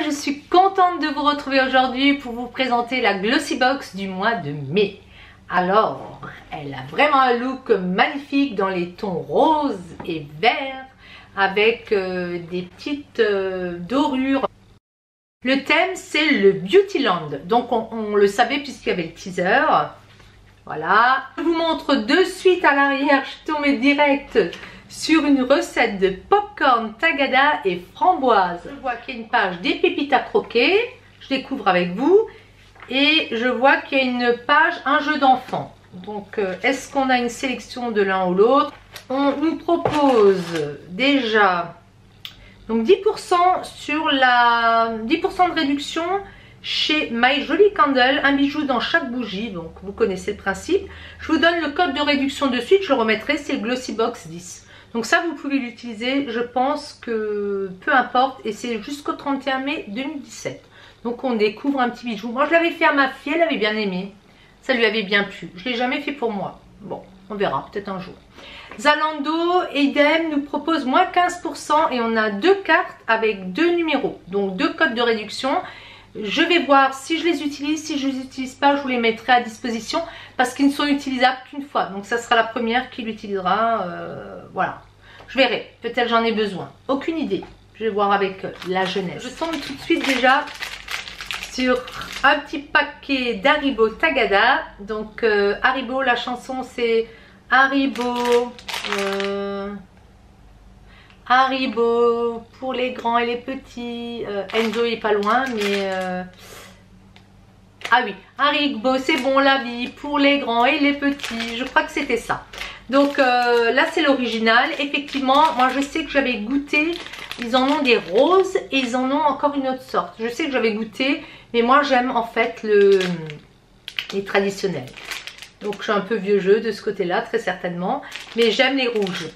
je suis contente de vous retrouver aujourd'hui pour vous présenter la Glossy Box du mois de mai. Alors, elle a vraiment un look magnifique dans les tons roses et verts avec des petites dorures. Le thème c'est le Beautyland, donc on le savait puisqu'il y avait le teaser. Voilà, je vous montre de suite à l'arrière, je suis tombée direct sur une recette de popcorn tagada et framboise. Je vois qu'il y a une page des pépites à croquer, je découvre avec vous. Et je vois qu'il y a une page un jeu d'enfant. Donc est-ce qu'on a une sélection de l'un ou l'autre? On nous propose déjà donc 10% sur la 10% de réduction chez My Jolly Candle, un bijou dans chaque bougie. Donc vous connaissez le principe. Je vous donne le code de réduction de suite, je le remettrai, c'est le Glossy Box 10. Donc ça vous pouvez l'utiliser, je pense que peu importe, et c'est jusqu'au 31 mai 2017. Donc on découvre un petit bijou. Moi je l'avais fait à ma fille, elle avait bien aimé. Ça lui avait bien plu. Je ne l'ai jamais fait pour moi. Bon, on verra peut-être un jour. Zalando, idem, nous propose moins 15% et on a deux cartes avec deux numéros. Donc deux codes de réduction. Je vais voir si je les utilise. Si je ne les utilise pas, je vous les mettrai à disposition parce qu'ils ne sont utilisables qu'une fois. Donc ça sera la première qui l'utilisera. Voilà. Je verrai. Peut-être j'en ai besoin. Aucune idée. Je vais voir avec la jeunesse. Je tombe tout de suite déjà sur un petit paquet d'Haribo Tagada. Donc Haribo, la chanson c'est Haribo Haribo pour les grands et les petits. Enzo est pas loin, mais ah oui, Haribo c'est bon la vie pour les grands et les petits. Je crois que c'était ça. Donc là c'est l'original. Effectivement, moi je sais que j'avais goûté. Ils en ont des roses et ils en ont encore une autre sorte. Je sais que j'avais goûté, mais moi j'aime en fait les traditionnels. Donc je suis un peu vieux jeu de ce côté-là, très certainement. Mais j'aime les rouges.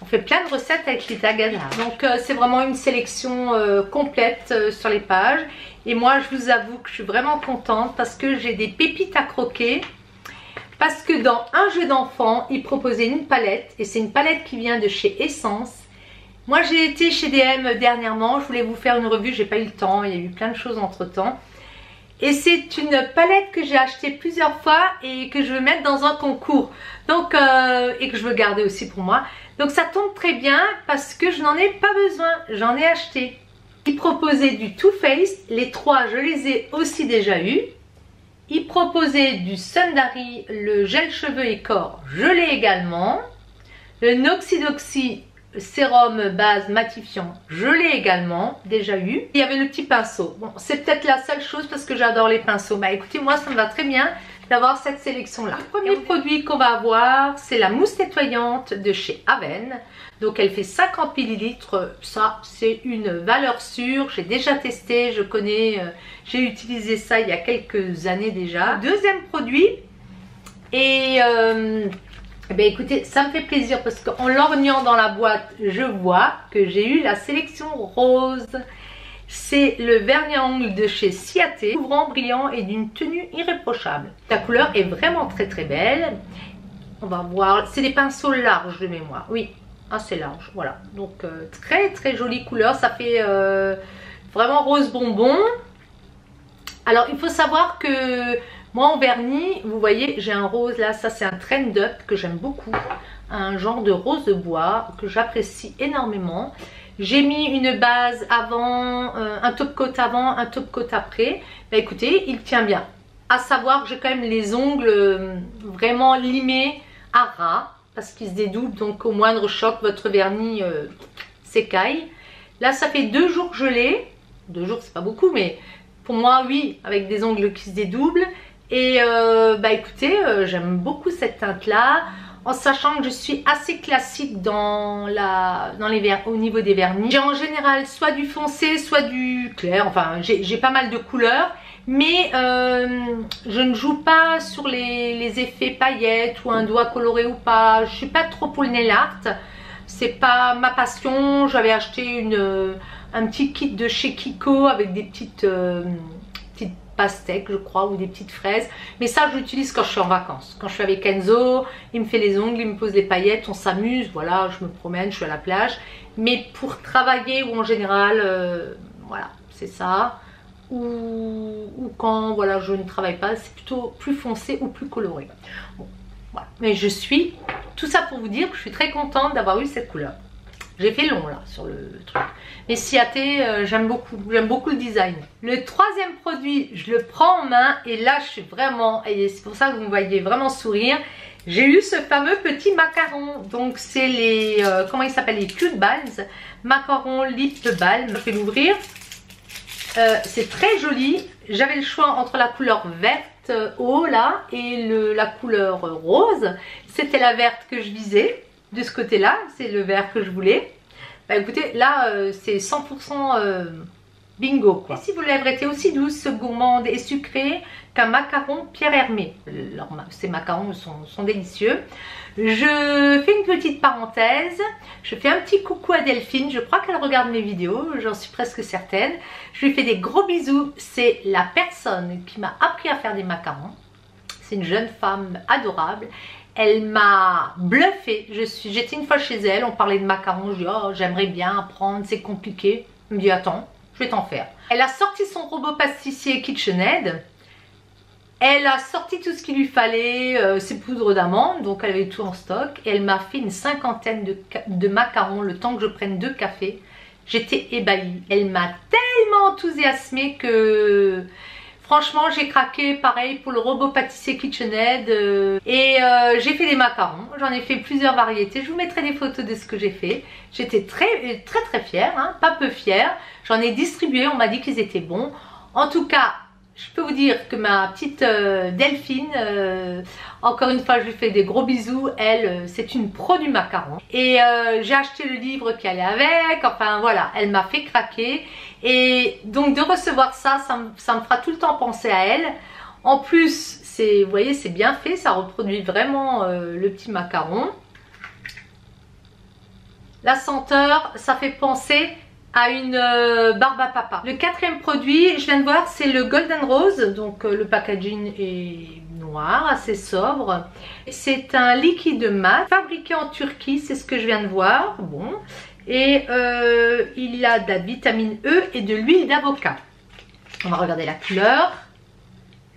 On fait plein de recettes avec les tagada. Donc c'est vraiment une sélection complète sur les pages. Et moi je vous avoue que je suis vraiment contente parce que j'ai des pépites à croquer. Parce que dans un jeu d'enfant, ils proposaient une palette. Et c'est une palette qui vient de chez Essence. Moi j'ai été chez DM dernièrement, je voulais vous faire une revue, j'ai pas eu le temps, il y a eu plein de choses entre temps. Et c'est une palette que j'ai achetée plusieurs fois et que je veux mettre dans un concours. Donc, et que je veux garder aussi pour moi. Donc ça tombe très bien parce que je n'en ai pas besoin, j'en ai acheté. Ils proposaient du Too Faced, les trois je les ai aussi déjà eus. Ils proposaient du Sundari, le gel cheveux et corps, je l'ai également. Le Noxidoxy sérum base matifiant, je l'ai également déjà eu. Il y avait le petit pinceau. Bon, c'est peut-être la seule chose parce que j'adore les pinceaux. Bah écoutez, moi ça me va très bien d'avoir cette sélection là. Le premier produit qu'on va avoir, c'est la mousse nettoyante de chez Aven. Donc elle fait 50 ml. Ça c'est une valeur sûre. J'ai déjà testé, je connais, j'ai utilisé ça il y a quelques années déjà. Deuxième produit, et eh bien, écoutez, ça me fait plaisir parce qu'en lorgnant dans la boîte, je vois que j'ai eu la sélection rose. C'est le vernis à ongles de chez Ciaté, couvrant, brillant et d'une tenue irréprochable. La couleur est vraiment très très belle. On va voir, c'est des pinceaux larges de mémoire. Oui, assez large, voilà. Donc très très jolie couleur, ça fait vraiment rose bonbon. Alors il faut savoir que moi en vernis, vous voyez, j'ai un rose là, ça c'est un Trend Up que j'aime beaucoup. Un genre de rose de bois que j'apprécie énormément. J'ai mis une base avant, un top coat avant, un top coat après. Bah écoutez, il tient bien. À savoir que j'ai quand même les ongles vraiment limés à ras parce qu'ils se dédoublent, donc au moindre choc, votre vernis s'écaille. Là ça fait 2 jours que je l'ai. 2 jours c'est pas beaucoup, mais pour moi oui, avec des ongles qui se dédoublent. Et bah écoutez, j'aime beaucoup cette teinte là, en sachant que je suis assez classique dans au niveau des vernis. J'ai en général soit du foncé, soit du clair, enfin j'ai pas mal de couleurs, mais je ne joue pas sur les effets paillettes ou un doigt coloré ou pas. Je suis pas trop pour le nail art, c'est pas ma passion. J'avais acheté un petit kit de chez Kiko avec des petites pastèques je crois, ou des petites fraises, mais ça je l'utilise quand je suis en vacances, quand je suis avec Enzo, il me fait les ongles, il me pose les paillettes, on s'amuse, voilà, je me promène, je suis à la plage. Mais pour travailler ou en général, voilà, c'est ça. Ou quand voilà, je ne travaille pas, c'est plutôt plus foncé ou plus coloré. Bon, voilà. Mais je suis, tout ça pour vous dire que je suis très contente d'avoir eu cette couleur. J'ai fait long là sur le truc. Mais Ciaté, j'aime beaucoup le design. Le troisième produit, je le prends en main et là je suis vraiment, et c'est pour ça que vous me voyez vraiment sourire. J'ai eu ce fameux petit macaron. Donc c'est les, comment il s'appelle, les Cute Balms. Macaron Lip Balm. Je vais l'ouvrir. C'est très joli. J'avais le choix entre la couleur verte haut là et la couleur rose. C'était la verte que je visais. De ce côté là, c'est le vert que je voulais. Bah écoutez, là c'est 100% bingo quoi. Et si vos lèvres étaient aussi douces, gourmandes et sucrées qu'un macaron Pierre Hermé. Ces macarons sont délicieux. Je fais une petite parenthèse. Je fais un petit coucou à Delphine. Je crois qu'elle regarde mes vidéos, j'en suis presque certaine. Je lui fais des gros bisous. C'est la personne qui m'a appris à faire des macarons. C'est une jeune femme adorable. Elle m'a bluffé. J'étais une fois chez elle, on parlait de macarons. Je dis oh j'aimerais bien apprendre, c'est compliqué. Elle me dit attends, je vais t'en faire. Elle a sorti son robot pâtissier KitchenAid. Elle a sorti tout ce qu'il lui fallait, ses poudres d'amande, donc elle avait tout en stock. Et elle m'a fait une cinquantaine de macarons le temps que je prenne 2 cafés. J'étais ébahie. Elle m'a tellement enthousiasmée que franchement j'ai craqué. Pareil pour le robot pâtissier KitchenAid. J'ai fait des macarons. J'en ai fait plusieurs variétés. Je vous mettrai des photos de ce que j'ai fait. J'étais très fière, hein, pas peu fière. J'en ai distribué, on m'a dit qu'ils étaient bons. En tout cas, je peux vous dire que ma petite Delphine, encore une fois je lui fais des gros bisous, elle c'est une pro du macaron. Et j'ai acheté le livre qui allait avec, enfin voilà, elle m'a fait craquer. Et donc de recevoir ça, ça me fera tout le temps penser à elle. En plus, vous voyez, c'est bien fait, ça reproduit vraiment le petit macaron. La senteur, ça fait penser à une barbe à papa. Le quatrième produit, je viens de voir, c'est le Golden Rose. Donc le packaging est noir, assez sobre. C'est un liquide mat fabriqué en Turquie, c'est ce que je viens de voir. Bon. Et il a de la vitamine E et de l'huile d'avocat. On va regarder la couleur.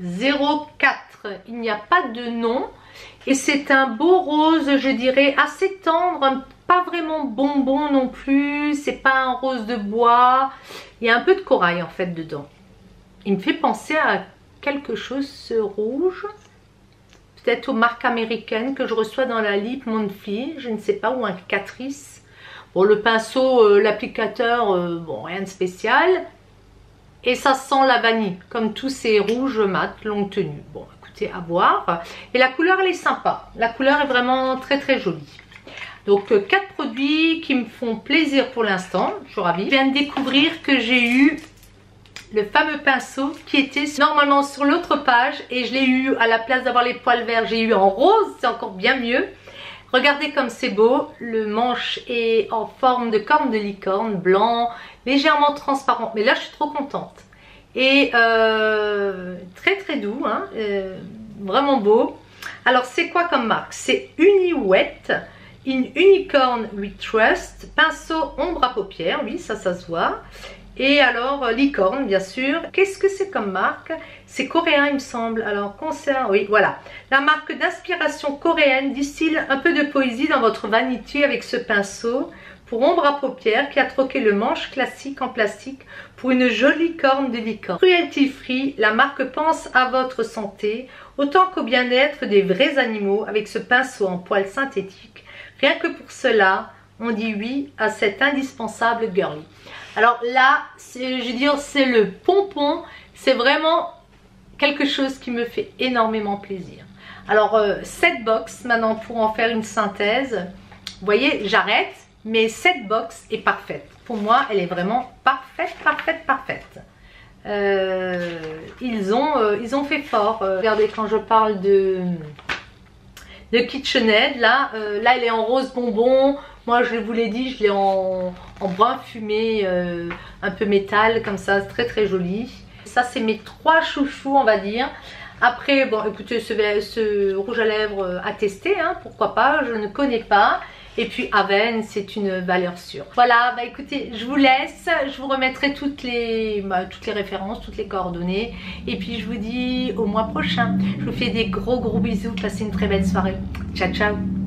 04. Il n'y a pas de nom. Et c'est un beau rose, je dirais, assez tendre, pas vraiment bonbon non plus, c'est pas un rose de bois, il y a un peu de corail en fait dedans. Il me fait penser à quelque chose, ce rouge, peut-être aux marques américaines que je reçois dans la Lip Monthly, je ne sais pas, ou un Catrice. Bon, le pinceau, l'applicateur, bon, rien de spécial. Et ça sent la vanille, comme tous ces rouges mat longue tenue. Bon, écoutez, à voir. Et la couleur, elle est sympa. La couleur est vraiment très jolie. Donc 4 produits qui me font plaisir pour l'instant, je suis ravie. Je viens de découvrir que j'ai eu le fameux pinceau qui était normalement sur l'autre page et je l'ai eu à la place d'avoir les poils verts, j'ai eu en rose, c'est encore bien mieux. Regardez comme c'est beau, le manche est en forme de corne de licorne, blanc, légèrement transparent, mais là je suis trop contente. Et très doux, hein, vraiment beau. Alors c'est quoi comme marque? C'est Uniwet. Une Unicorn We Trust, pinceau ombre à paupières, oui ça se voit. Et alors licorne bien sûr. Qu'est-ce que c'est comme marque? C'est coréen il me semble. Alors concert, oui voilà. La marque d'inspiration coréenne distille un peu de poésie dans votre vanité avec ce pinceau pour ombre à paupières qui a troqué le manche classique en plastique pour une jolie corne de licorne. Cruelty free, la marque pense à votre santé autant qu'au bien-être des vrais animaux avec ce pinceau en poils synthétique. Rien que pour cela, on dit oui à cette indispensable girly. Alors là, je veux dire, c'est le pompon. C'est vraiment quelque chose qui me fait énormément plaisir. Alors, cette box, maintenant pour en faire une synthèse, vous voyez, j'arrête, mais cette box est parfaite. Pour moi, elle est vraiment parfaite. Ils ont fait fort. Regardez, quand je parle de KitchenAid, là elle est en rose bonbon. Moi je vous l'ai dit, je l'ai en brun fumé, un peu métal comme ça, très joli. Ça c'est mes 3 chouchous on va dire. Après bon écoutez, ce rouge à lèvres à tester, hein, pourquoi pas, je ne connais pas. Et puis Aven, c'est une valeur sûre. Voilà, bah écoutez, je vous laisse. Je vous remettrai toutes les références, toutes les coordonnées. Et puis je vous dis au mois prochain. Je vous fais des gros bisous. Passez une très belle soirée. Ciao, ciao.